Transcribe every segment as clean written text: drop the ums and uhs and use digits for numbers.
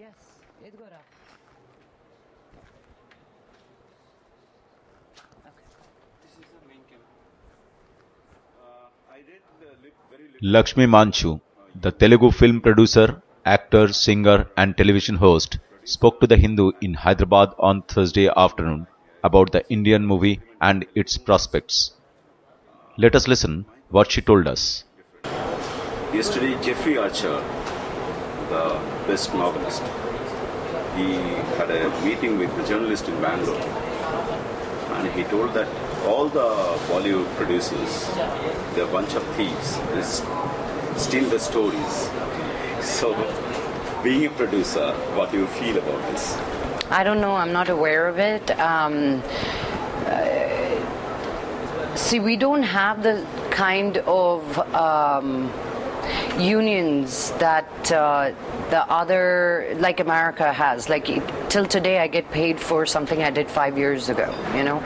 Yes, Edgora. Laxmi Manchu, the Telugu film producer, actor, singer, and television host, spoke to The Hindu in Hyderabad on Thursday afternoon about the Indian movie and its prospects. Let us listen what she told us. Yesterday, Jeffrey Archer, the best novelist, he had a meeting with the journalist in Bangalore, and he told that all the Bollywood producers, they're a bunch of thieves. They steal the stories. So, being a producer, what do you feel about this? I don't know. I'm not aware of it. See, we don't have the kind of unions that the other, like America has. Like till today, I get paid for something I did 5 years ago. You know,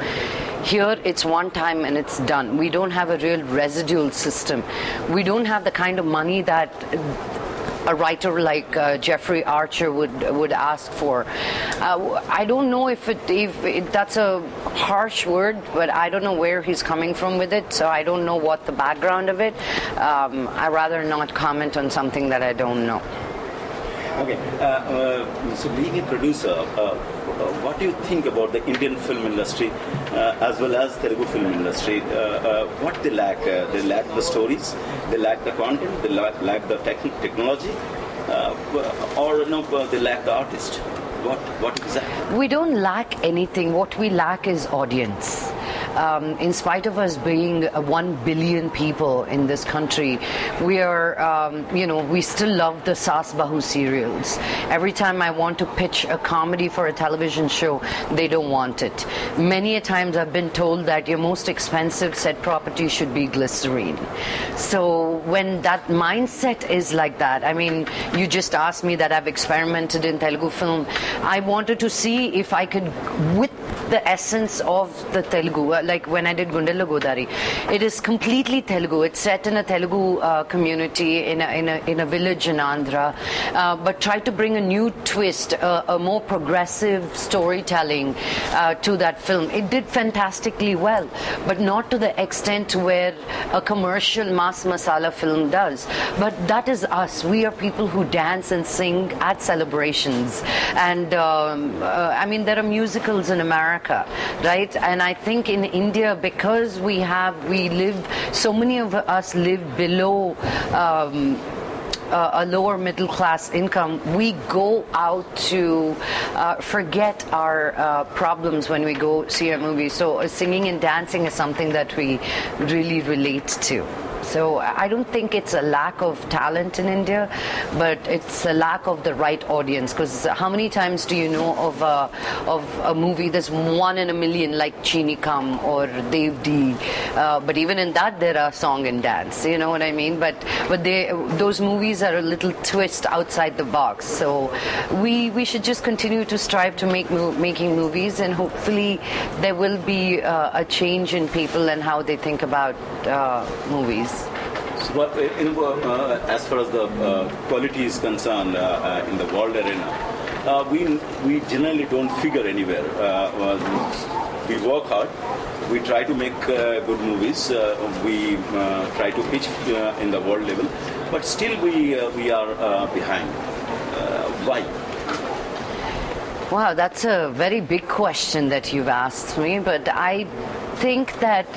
here it's one time and it's done. We don't have a real residual system. We don't have the kind of money that a writer like Jeffrey Archer would ask for. I don't know if that's a harsh word, but I don't know where he's coming from with it, so I don't know what the background of it. I'd rather not comment on something that I don't know. Okay, so being a producer, what do you think about the Indian film industry as well as Telugu film industry? What they lack? They lack the stories, they lack the content, they lack the technology, or no, they lack the artist. What exactly? We don't lack anything. What we lack is audience. In spite of us being 1 billion people in this country, we are, we still love the Saas Bahu serials. Every time I want to pitch a comedy for a television show, they don't want it. Many a times I've been told that your most expensive set property should be glycerine. So when that mindset is like that, I mean, you just asked me that I've experimented in Telugu film. I wanted to see if I could, with the essence of the Telugu, like when I did Gundella Godari, it is completely Telugu. It's set in a Telugu community in a village in Andhra, but try to bring a new twist, a more progressive storytelling to that film. It did fantastically well, but not to the extent where a commercial mass masala film does. But that is us. We are people who dance and sing at celebrations, and I mean, there are musicals in America, right? And I think in India, because so many of us live below a lower middle class income, we go out to forget our problems when we go see a movie. So singing and dancing is something that we really relate to. So I don't think it's a lack of talent in India, but it's a lack of the right audience. Because how many times do you know of a movie that's 1 in a million, like Chini Kam or Devdi? But even in that, there are song and dance. You know what I mean? But those movies are a little twist outside the box. So we should just continue to strive to making movies, and hopefully there will be a change in people and how they think about movies. So, as far as the quality is concerned in the world arena, we generally don't figure anywhere. We work hard. We try to make good movies. We try to pitch in the world level, but still we are behind. Why? Wow, that's a very big question that you've asked me, but I think that,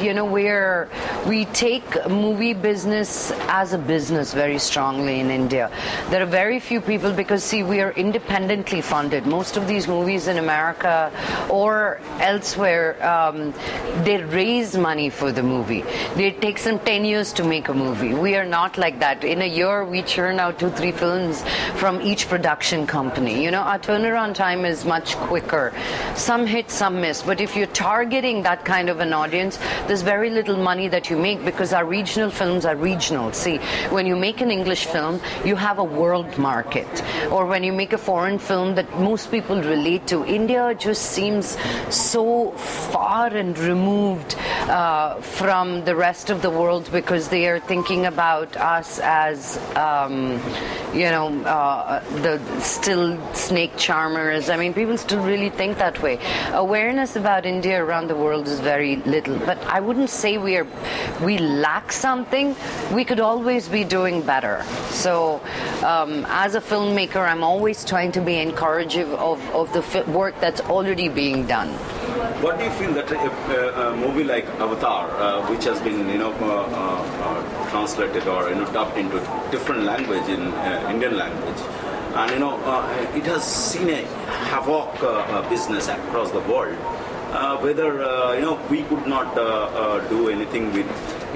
we take movie business as a business very strongly in India. There are very few people, because see, we are independently funded. Most of these movies in America or elsewhere, they raise money for the movie. It takes them 10 years to make a movie. We are not like that. In a year, we churn out 2-3 films from each production company. Our turnaround time is much quicker. Some hit, some miss. But if you're targeting that kind of an audience, there's very little money that you make because our regional films are regional. See, when you make an English film, you have a world market. Or when you make a foreign film that most people relate to, India just seems so far and removed from the rest of the world because they are thinking about us as, the still snake charmers. I mean, people still really think that way. Awareness about India around the world is very little. But I wouldn't say we lack something. We could always be doing better. So as a filmmaker, I'm always trying to be encouraging of the work that's already being done. What do you feel that a movie like Avatar, which has been translated or dubbed into different language in Indian language, and it has seen a havoc business across the world? Whether we could not do anything with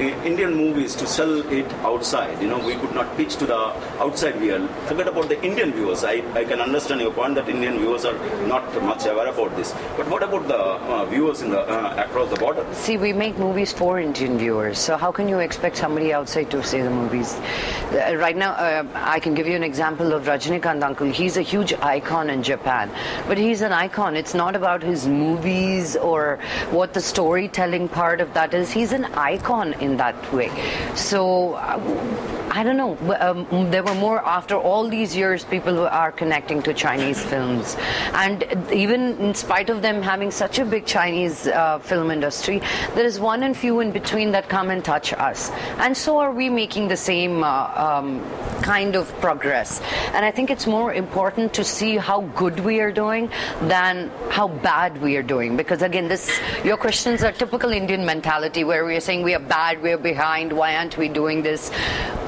Indian movies to sell it outside. We could not pitch to the outside viewer. Forget about the Indian viewers. I can understand your point that Indian viewers are not much aware about this. But what about the viewers in the across the border? See, we make movies for Indian viewers. So how can you expect somebody outside to see the movies? Right now, I can give you an example of Rajinikanth uncle. He's a huge icon in Japan. But he's an icon. It's not about his movies or what the storytelling part of that is. He's an icon in that way. So I don't know. There were more, after all these years, people who are connecting to Chinese films. And even in spite of them having such a big Chinese film industry, there is one and few in between that come and touch us. And so are we making the same kind of progress. And I think it's more important to see how good we are doing than how bad we are doing. Because again, your questions are typical Indian mentality where we are saying we are bad, we are behind, why aren't we doing this?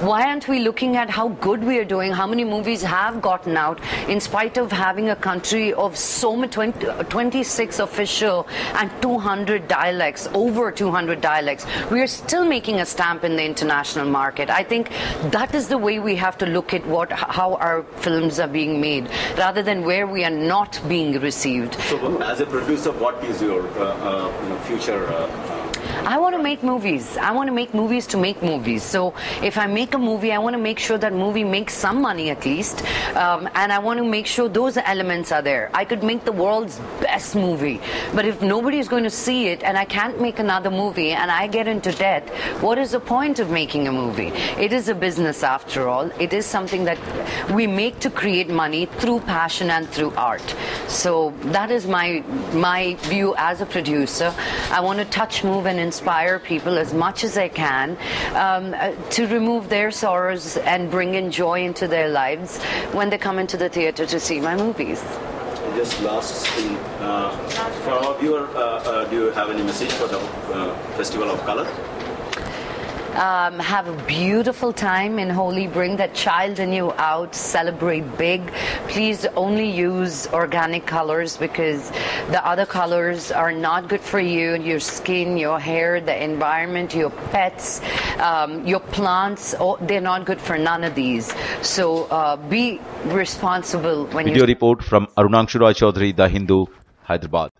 Why aren't we looking at how good we are doing, how many movies have gotten out in spite of having a country of so many, 26 official and 200 dialects, over 200 dialects. We are still making a stamp in the international market. I think that is the way we have to look at how our films are being made rather than where we are not being received. So as a producer, what is your future? I want to make movies. I want to make movies to make movies. So if I make a movie, I want to make sure that movie makes some money at least. And I want to make sure those elements are there. I could make the world's best movie. But if nobody is going to see it and I can't make another movie and I get into debt, what is the point of making a movie? It is a business after all. It is something that we make to create money through passion and through art. So that is my view as a producer. I want to touch, move and inspire people as much as I can to remove their sorrows and bring in joy into their lives when they come into the theater to see my movies. Just last thing, for our viewer, do you have any message for the Festival of Color? Have a beautiful time in Holi. Bring that child in you out. Celebrate big. Please only use organic colors because the other colors are not good for you. Your skin, your hair, the environment, your pets, your plants. They're not good for none of these. So be responsible when you... Video report from Arunangsu Roy Chowdhury, The Hindu, Hyderabad.